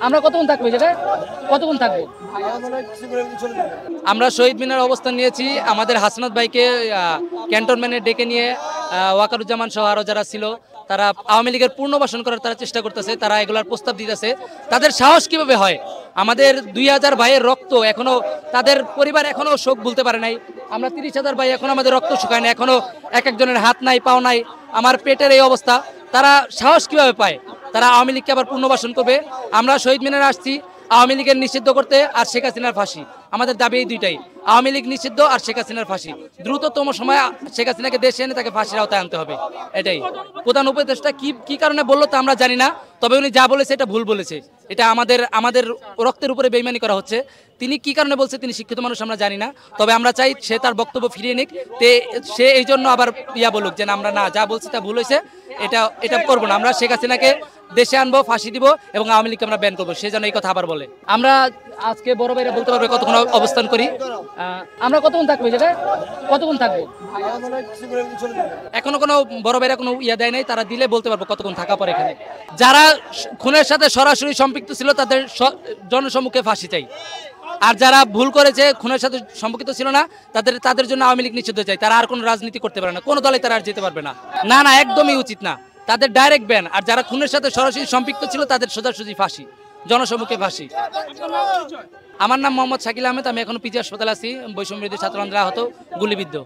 আমরা কতক্ষণ থাকবো এই জায়গায়? কতক্ষণ থাকবো? আমরা শহীদ মিনার অবস্থান নিয়েছি। আমাদের হাসনাত ভাইকে ক্যান্টনমেন্টে ডেকে নিয়ে ওয়াকারুজ্জামান সহ আরো যারা ছিল তারা আওয়ামী লীগের পুনর্বাসন করার তারা চেষ্টা করতেছে, তারা এগুলার প্রস্তাব দিতেছে। তাদের সাহস কিভাবে হয়? আমাদের 2000 ভাইয়ের রক্ত এখনো, তাদের পরিবার এখনো শোক ভুলতে পারে নাই। আমরা 30,000 ভাই এখনো আমাদের রক্ত শুকায় না, এখনো এক একজনের হাত নাই, পাও নাই, আমার পেটের এই অবস্থা। তারা সাহস কিভাবে পায়? তারা আওয়ামী লীগকে আবার পুনর্বাসন করবে। আমরা শহীদ মিনারে আসছি আওয়ামী লীগের নিষিদ্ধ করতে আর শেখ হাসিনার ফাঁসি। আমাদের দাবি এই দুইটাই, আওয়ামী লীগ নিষিদ্ধ আর শেখ হাসিনার ফাঁসি। দ্রুততম সময়ে শেখ হাসিনাকে দেশে এনে তাকে ফাঁসির আওতায় আনতে হবে, এটাই। প্রধান উপদেষ্টা কি কারণে বললো তা আমরা জানি না, তবে উনি যা বলেছে এটা ভুল বলেছে। এটা আমাদের রক্তের উপরে বেইমানি করা হচ্ছে। তিনি কি কারণে বলছে, তিনি শিক্ষিত মানুষ, আমরা জানি না। তবে আমরা চাই সে তার বক্তব্য ফিরিয়ে নিক, সে এই জন্য আবার বলুক যে আমরা না, যা বলছি তা ভুল হয়েছে, এটা করবো না। আমরা শেখ হাসিনাকে দেশে আনবো, ফাঁসি দিব এবং আওয়ামী লীগকে আমরা ব্যান করবো, সে যেন এই কথা আবার বলে। আমরা আজকে বড় ভাইরা বলতে পারবে কতক্ষণ অবস্থান করি। আমরা কতক্ষণ থাকবো এই জায়গায়? কতক্ষণ থাকবো? এখনো কোনো বড় ভাইরা কোনো দেয় নাই, তারা দিলে বলতে পারবো কতক্ষণ থাকা পরে। এখানে যারা খুনের সাথে সরাসরি সম্পৃক্ত ছিল তাদের জনসম্মুখে ফাঁসি চাই, আর যারা ভুল করেছে, খুনের সাথে সম্পর্কিত ছিল না, তাদের জন্য আওয়ামী লীগ নিষিদ্ধ চাই। তারা আর কোনো রাজনীতি করতে পারে না, কোনো দলে তারা আর যেতে পারবে না। না, একদমই উচিত না, তাদের ডাইরেক্ট ব্যান। আর যারা খুনের সাথে সরাসরি সম্পৃক্ত ছিল তাদের সোজাসুজি ফাঁসি, জনসম্মুখে ফাঁসি। আমার নাম মোহাম্মদ শাকিল আহমেদ, আমি এখন পিজি হাসপাতালে আছি। বৈষম্য বিরোধী ছাত্র আন্দোলনে আহত, গুলিবিদ্ধ।